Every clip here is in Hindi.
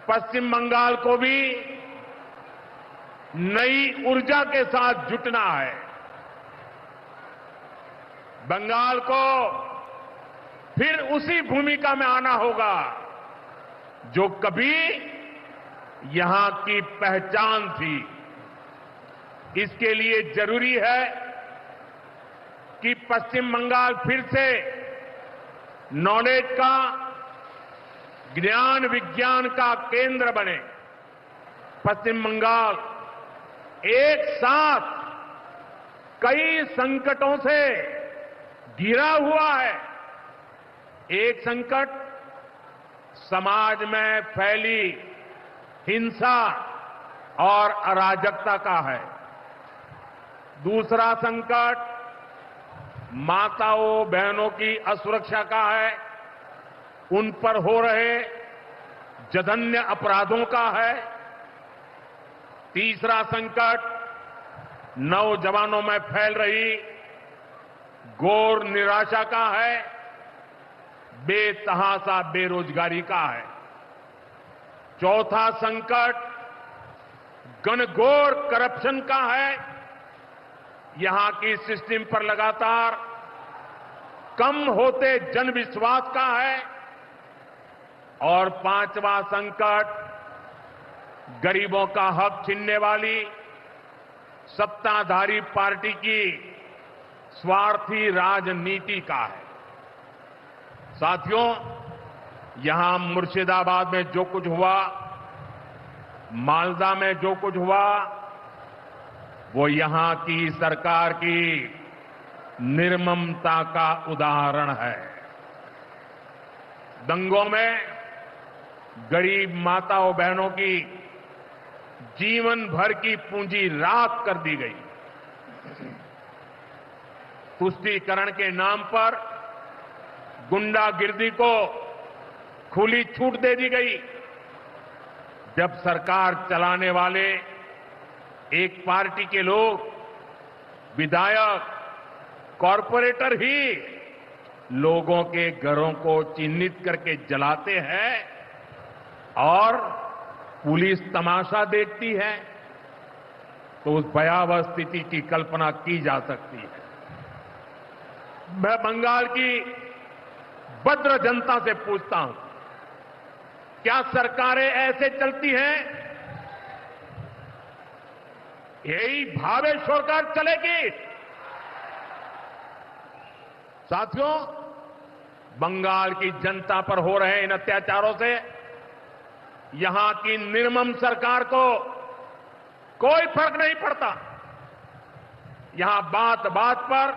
पश्चिम बंगाल को भी नई ऊर्जा के साथ जुटना है। बंगाल को फिर उसी भूमिका में आना होगा जो कभी यहां की पहचान थी। इसके लिए जरूरी है कि पश्चिम बंगाल फिर से नॉलेज का, ज्ञान विज्ञान का केंद्र बने। पश्चिम बंगाल एक साथ कई संकटों से घिरा हुआ है। एक संकट समाज में फैली हिंसा और अराजकता का है। दूसरा संकट माताओं बहनों की असुरक्षा का है, उन पर हो रहे जघन्य अपराधों का है। तीसरा संकट नौजवानों में फैल रही घोर निराशा का है, बेतहाशा बेरोजगारी का है। चौथा संकट घनघोर करप्शन का है, यहां की सिस्टम पर लगातार कम होते जनविश्वास का है। और पांचवा संकट गरीबों का हक छीनने वाली सत्ताधारी पार्टी की स्वार्थी राजनीति का है। साथियों, यहां मुर्शिदाबाद में जो कुछ हुआ, मालदा में जो कुछ हुआ, वो यहां की सरकार की निर्ममता का उदाहरण है। दंगों में गरीब माताओं बहनों की जीवन भर की पूंजी राख कर दी गई। तुष्टीकरण के नाम पर गुंडागिर्दी को खुली छूट दे दी गई। जब सरकार चलाने वाले एक पार्टी के लोग, विधायक, कॉरपोरेटर ही लोगों के घरों को चिन्हित करके जलाते हैं और पुलिस तमाशा देखती है, तो उस भयावह स्थिति की कल्पना की जा सकती है। मैं बंगाल की भद्र जनता से पूछता हूं, क्या सरकारें ऐसे चलती हैं? यही भावे सरकार चलेगी? साथियों, बंगाल की जनता पर हो रहे इन अत्याचारों से यहां की निर्मम सरकार को कोई फर्क नहीं पड़ता। यहां बात बात पर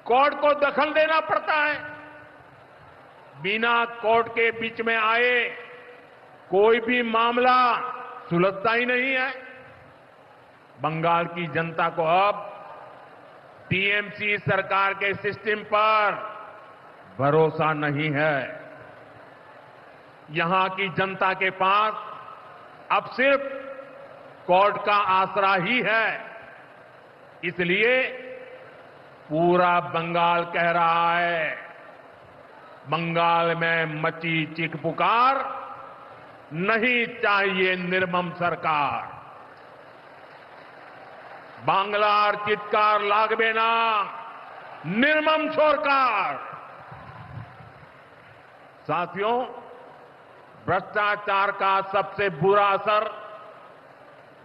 कोर्ट को दखल देना पड़ता है। बिना कोर्ट के बीच में आए कोई भी मामला सुलझता ही नहीं है। बंगाल की जनता को अब टीएमसी सरकार के सिस्टम पर भरोसा नहीं है। यहां की जनता के पास अब सिर्फ कोर्ट का आसरा ही है। इसलिए पूरा बंगाल कह रहा है, बंगाल में मची चीख पुकार, नहीं चाहिए निर्मम सरकार। बांग्लार चित्कार लागबे ना, निर्मम सरकार। साथियों, भ्रष्टाचार का सबसे बुरा असर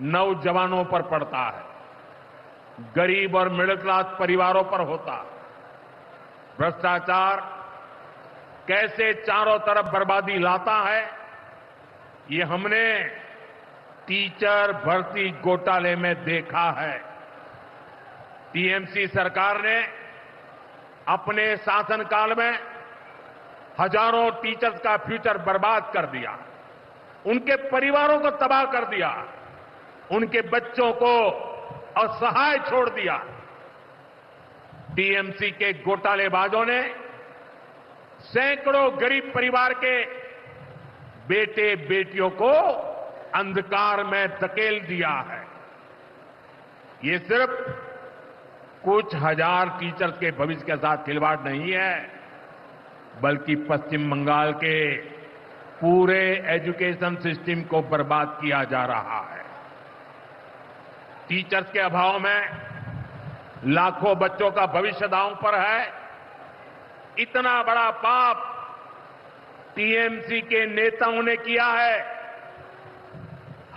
नौजवानों पर पड़ता है, गरीब और मिडिल क्लास परिवारों पर होता है। भ्रष्टाचार कैसे चारों तरफ बर्बादी लाता है, ये हमने टीचर भर्ती घोटाले में देखा है। टीएमसी सरकार ने अपने शासनकाल में हजारों टीचर्स का फ्यूचर बर्बाद कर दिया, उनके परिवारों को तबाह कर दिया, उनके बच्चों को असहाय छोड़ दिया। टीएमसी के घोटालेबाजों ने सैकड़ों गरीब परिवार के बेटे बेटियों को अंधकार में धकेल दिया है। ये सिर्फ कुछ हजार टीचर्स के भविष्य के साथ खिलवाड़ नहीं है, बल्कि पश्चिम बंगाल के पूरे एजुकेशन सिस्टम को बर्बाद किया जा रहा है। टीचर्स के अभाव में लाखों बच्चों का भविष्य दांव पर है। इतना बड़ा पाप टीएमसी के नेताओं ने किया है।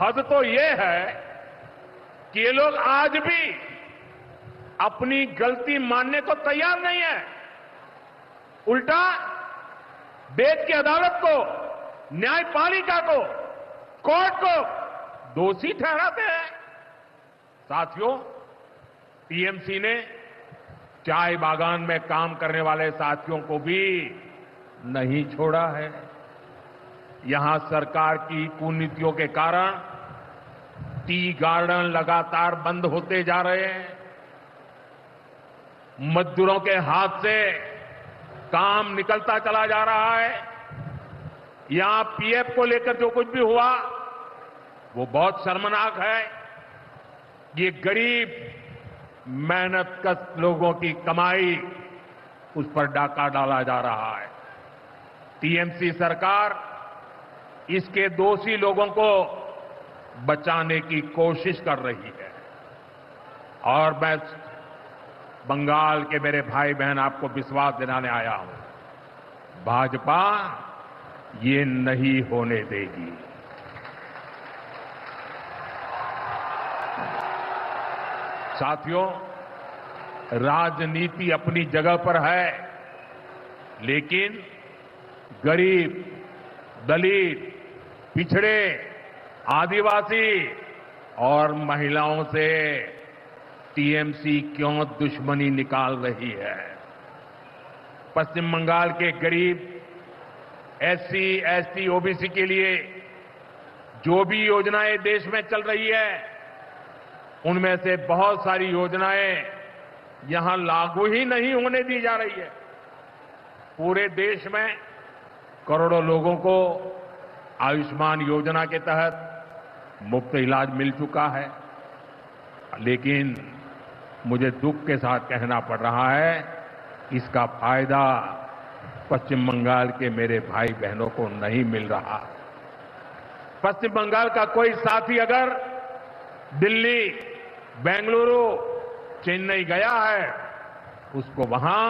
हद तो ये है कि ये लोग आज भी अपनी गलती मानने को तैयार नहीं है। उल्टा देश की अदालत को, न्यायपालिका को, कोर्ट को दोषी ठहराते हैं। साथियों, टीएमसी ने चाय बागान में काम करने वाले साथियों को भी नहीं छोड़ा है। यहां सरकार की कुनीतियों के कारण टी गार्डन लगातार बंद होते जा रहे हैं। मजदूरों के हाथ से काम निकलता चला जा रहा है। यहां पीएफ को लेकर जो कुछ भी हुआ वो बहुत शर्मनाक है। ये गरीब मेहनतकश लोगों की कमाई, उस पर डाका डाला जा रहा है। टीएमसी सरकार इसके दोषी लोगों को बचाने की कोशिश कर रही है। और मैं बंगाल के मेरे भाई बहन आपको विश्वास दिलाने आया हूं, भाजपा ये नहीं होने देगी। साथियों, राजनीति अपनी जगह पर है, लेकिन गरीब, दलित, पिछड़े, आदिवासी और महिलाओं से टीएमसी क्यों दुश्मनी निकाल रही है? पश्चिम बंगाल के गरीब, एससी, एसटी, ओबीसी के लिए जो भी योजनाएं देश में चल रही है, उनमें से बहुत सारी योजनाएं यहां लागू ही नहीं होने दी जा रही है। पूरे देश में करोड़ों लोगों को आयुष्मान योजना के तहत मुफ्त इलाज मिल चुका है, लेकिन मुझे दुख के साथ कहना पड़ रहा है, इसका फायदा पश्चिम बंगाल के मेरे भाई बहनों को नहीं मिल रहा। पश्चिम बंगाल का कोई साथी अगर दिल्ली, बेंगलुरु, चेन्नई गया है, उसको वहां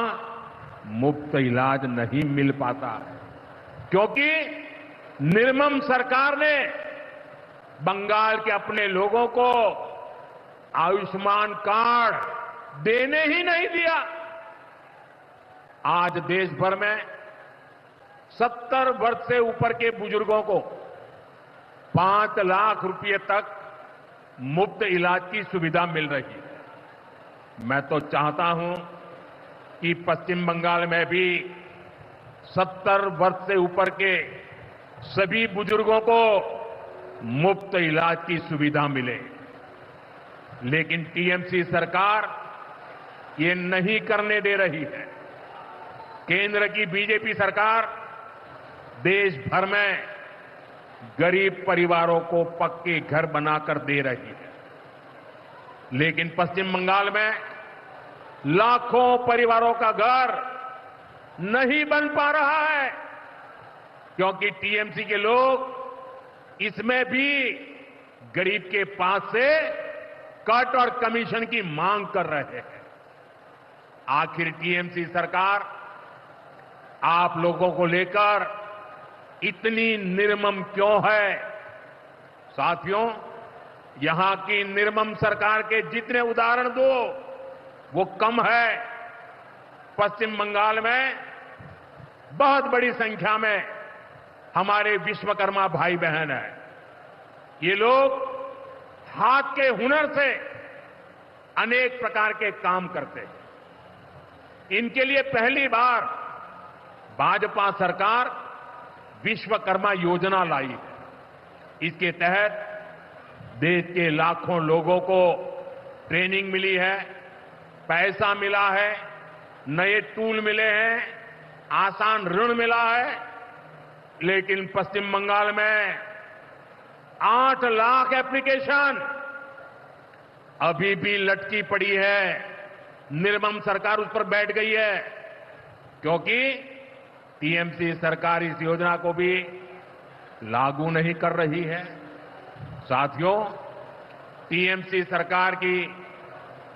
मुफ्त इलाज नहीं मिल पाता, क्योंकि निर्मम सरकार ने बंगाल के अपने लोगों को आयुष्मान कार्ड देने ही नहीं दिया। आज देश भर में 70 वर्ष से ऊपर के बुजुर्गों को 5 लाख रुपए तक मुफ्त इलाज की सुविधा मिल रही है। मैं तो चाहता हूं कि पश्चिम बंगाल में भी 70 वर्ष से ऊपर के सभी बुजुर्गों को मुफ्त इलाज की सुविधा मिले, लेकिन टीएमसी सरकार ये नहीं करने दे रही है। केंद्र की बीजेपी सरकार देश भर में गरीब परिवारों को पक्के घर बनाकर दे रही है, लेकिन पश्चिम बंगाल में लाखों परिवारों का घर नहीं बन पा रहा है, क्योंकि टीएमसी के लोग इसमें भी गरीब के पास से कट और कमीशन की मांग कर रहे हैं। आखिर टीएमसी सरकार आप लोगों को लेकर इतनी निर्मम क्यों है? साथियों, यहां की निर्मम सरकार के जितने उदाहरण दो वो कम है। पश्चिम बंगाल में बहुत बड़ी संख्या में हमारे विश्वकर्मा भाई बहन हैं। ये लोग हाथ के हुनर से अनेक प्रकार के काम करते हैं। इनके लिए पहली बार भाजपा सरकार विश्वकर्मा योजना लाई है। इसके तहत देश के लाखों लोगों को ट्रेनिंग मिली है, पैसा मिला है, नए टूल मिले हैं, आसान ऋण मिला है, लेकिन पश्चिम बंगाल में 8 लाख एप्लीकेशन अभी भी लटकी पड़ी है। निर्मम सरकार उस पर बैठ गई है, क्योंकि टीएमसी सरकार इस योजना को भी लागू नहीं कर रही है। साथियों, टीएमसी सरकार की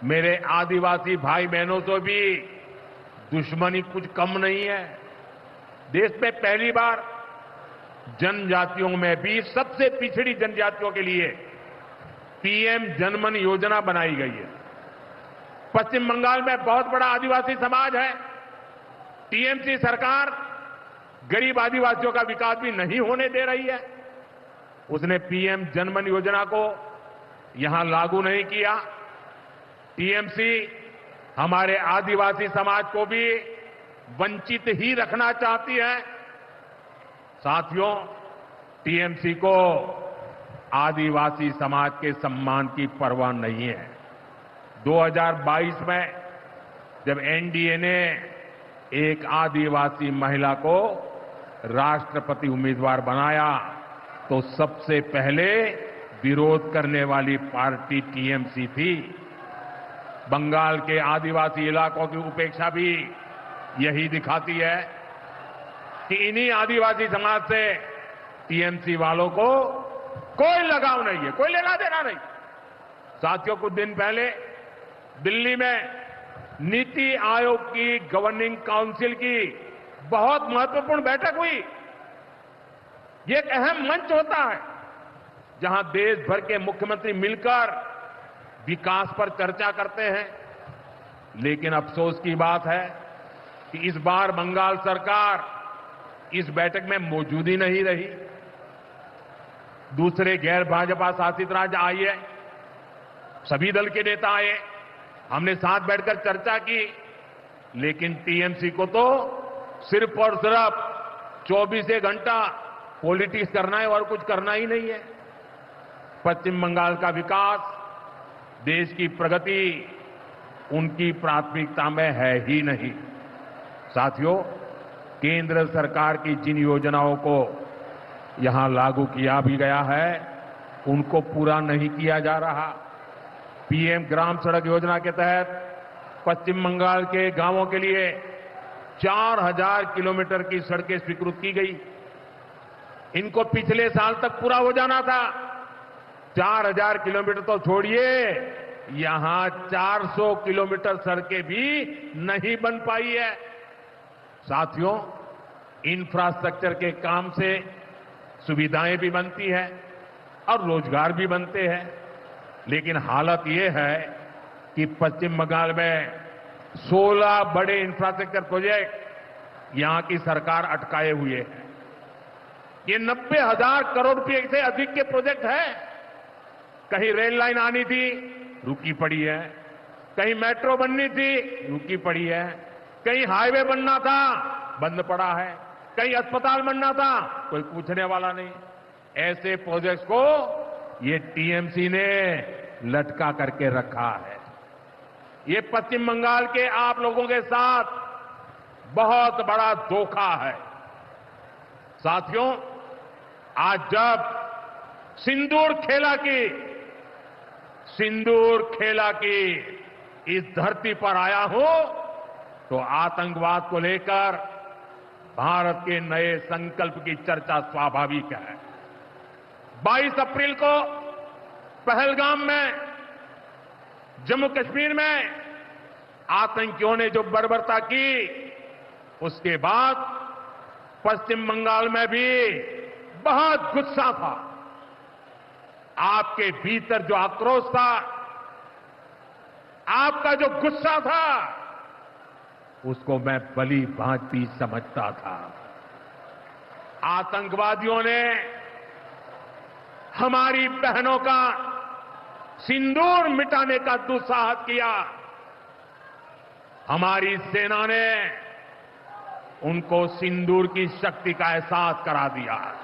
मेरे आदिवासी भाई बहनों से भी दुश्मनी कुछ कम नहीं है। देश में पहली बार जनजातियों में भी सबसे पिछड़ी जनजातियों के लिए पीएम जनमन योजना बनाई गई है। पश्चिम बंगाल में बहुत बड़ा आदिवासी समाज है। टीएमसी सरकार गरीब आदिवासियों का विकास भी नहीं होने दे रही है। उसने पीएम जनमन योजना को यहां लागू नहीं किया। टीएमसी हमारे आदिवासी समाज को भी वंचित ही रखना चाहती है। साथियों, टीएमसी को आदिवासी समाज के सम्मान की परवाह नहीं है। 2022 में जब एनडीए ने एक आदिवासी महिला को राष्ट्रपति उम्मीदवार बनाया तो सबसे पहले विरोध करने वाली पार्टी टीएमसी थी। बंगाल के आदिवासी इलाकों की उपेक्षा भी यही दिखाती है कि इन्हीं आदिवासी समाज से टीएमसी वालों को कोई लगाव नहीं है, कोई लेना देना नहीं। साथियों, कुछ दिन पहले दिल्ली में नीति आयोग की गवर्निंग काउंसिल की बहुत महत्वपूर्ण बैठक हुई। ये एक अहम मंच होता है जहां देश भर के मुख्यमंत्री मिलकर विकास पर चर्चा करते हैं। लेकिन अफसोस की बात है कि इस बार बंगाल सरकार इस बैठक में मौजूद ही नहीं रही। दूसरे गैर भाजपा शासित राज्य आए, सभी दल के नेता आए, हमने साथ बैठकर चर्चा की, लेकिन टीएमसी को तो सिर्फ और सिर्फ 24 घंटा पॉलिटिक्स करना है और कुछ करना ही नहीं है। पश्चिम बंगाल का विकास, देश की प्रगति उनकी प्राथमिकता में है ही नहीं। साथियों, केंद्र सरकार की जिन योजनाओं को यहां लागू किया भी गया है, उनको पूरा नहीं किया जा रहा। पीएम ग्राम सड़क योजना के तहत पश्चिम बंगाल के गांवों के लिए 4000 किलोमीटर की सड़कें स्वीकृत की गई। इनको पिछले साल तक पूरा हो जाना था। 4000 किलोमीटर तो छोड़िए, यहां 400 किलोमीटर सड़कें भी नहीं बन पाई है। साथियों, इंफ्रास्ट्रक्चर के काम से सुविधाएं भी बनती है और रोजगार भी बनते हैं। लेकिन हालत यह है कि पश्चिम बंगाल में 16 बड़े इंफ्रास्ट्रक्चर प्रोजेक्ट यहां की सरकार अटकाए हुए है। ये 90,000 करोड़ रुपए से अधिक के प्रोजेक्ट हैं। कहीं रेल लाइन आनी थी, रुकी पड़ी है। कहीं मेट्रो बननी थी, रुकी पड़ी है। कहीं हाईवे बनना था, बंद पड़ा है। कहीं अस्पताल बनना था, कोई पूछने वाला नहीं। ऐसे प्रोजेक्ट्स को ये टीएमसी ने लटका करके रखा है। ये पश्चिम बंगाल के आप लोगों के साथ बहुत बड़ा धोखा है। साथियों, आज जब सिंदूर खेला की इस धरती पर आया हूं तो आतंकवाद को लेकर भारत के नए संकल्प की चर्चा स्वाभाविक है। 22 अप्रैल को पहलगाम में, जम्मू कश्मीर में आतंकियों ने जो बर्बरता की, उसके बाद पश्चिम बंगाल में भी बहुत गुस्सा था। आपके भीतर जो आक्रोश था, आपका जो गुस्सा था, उसको मैं भली भांति समझता था। आतंकवादियों ने हमारी बहनों का सिंदूर मिटाने का दुस्साहस किया। हमारी सेना ने उनको सिंदूर की शक्ति का एहसास करा दिया।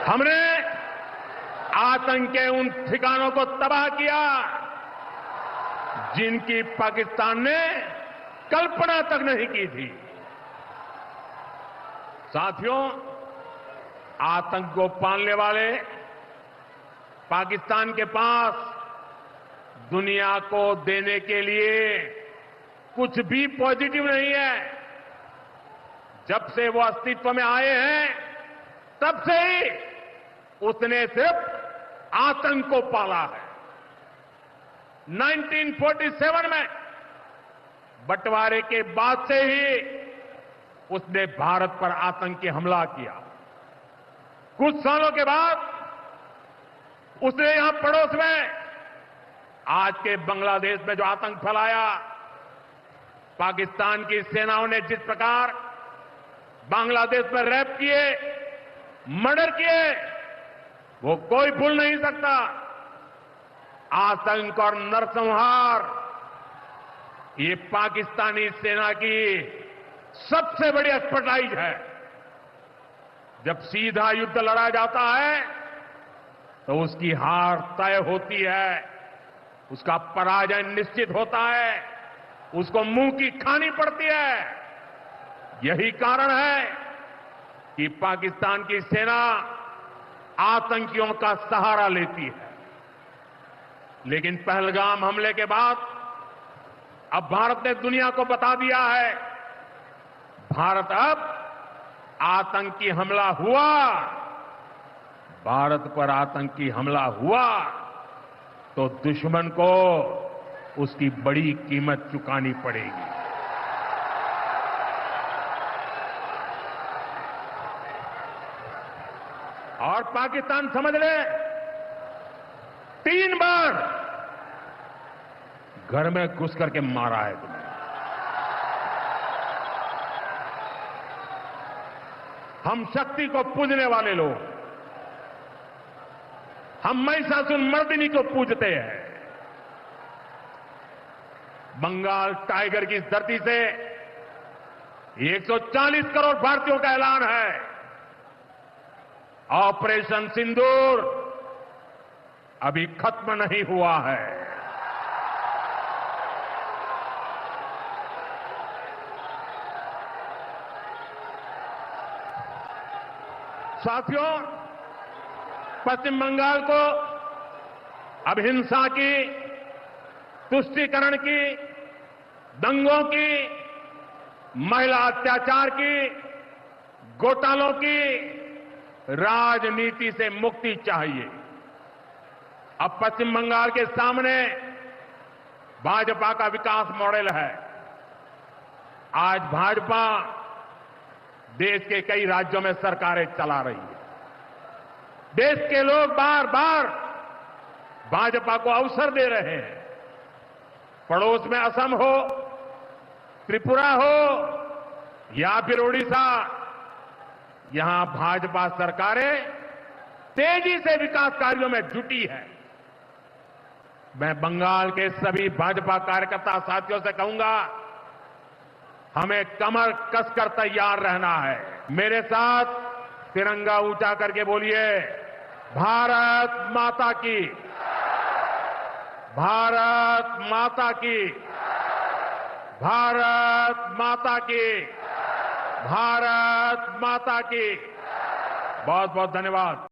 हमने आतंक के उन ठिकानों को तबाह किया जिनकी पाकिस्तान ने कल्पना तक नहीं की थी। साथियों, आतंक को पालने वाले पाकिस्तान के पास दुनिया को देने के लिए कुछ भी पॉजिटिव नहीं है। जब से वो अस्तित्व में आए हैं, तब से ही उसने सिर्फ आतंक को पाला है। 1947 में बंटवारे के बाद से ही उसने भारत पर आतंकी हमला किया। कुछ सालों के बाद उसने यहां पड़ोस में आज के बांग्लादेश में जो आतंक फैलाया, पाकिस्तान की सेनाओं ने जिस प्रकार बांग्लादेश में रेप किए, मर्डर किए, वो कोई भूल नहीं सकता। आतंक और नरसंहार ये पाकिस्तानी सेना की सबसे बड़ी एक्सपर्टाइज है। जब सीधा युद्ध लड़ा जाता है तो उसकी हार तय होती है, उसका पराजय निश्चित होता है, उसको मुंह की खानी पड़ती है। यही कारण है कि पाकिस्तान की सेना आतंकियों का सहारा लेती है। लेकिन पहलगाम हमले के बाद अब भारत ने दुनिया को बता दिया है, भारत अब आतंकी हमला हुआ, भारत पर आतंकी हमला हुआ तो दुश्मन को उसकी बड़ी कीमत चुकानी पड़ेगी। और पाकिस्तान समझ ले, 3 बार घर में घुस करके मारा है तुम्हें। हम शक्ति को पूजने वाले लोग, हम महिषासुरमर्दिनी को पूजते हैं। बंगाल टाइगर की इस धरती से 140 करोड़ भारतीयों का ऐलान है। ऑपरेशन सिंदूर अभी खत्म नहीं हुआ है। साथियों, पश्चिम बंगाल को अब हिंसा की, तुष्टीकरण की, दंगों की, महिला अत्याचार की, घोटालों की राजनीति से मुक्ति चाहिए। अब पश्चिम बंगाल के सामने भाजपा का विकास मॉडल है। आज भाजपा देश के कई राज्यों में सरकारें चला रही है। देश के लोग बार बार भाजपा को अवसर दे रहे हैं। पड़ोस में असम हो, त्रिपुरा हो या फिर ओडिशा, यहां भाजपा सरकारें तेजी से विकास कार्यों में जुटी है। मैं बंगाल के सभी भाजपा कार्यकर्ता साथियों से कहूंगा, हमें कमर कसकर तैयार रहना है। मेरे साथ तिरंगा ऊंचा करके बोलिए, भारत माता की, भारत माता की, भारत माता की, भारत माता की। बहुत बहुत धन्यवाद।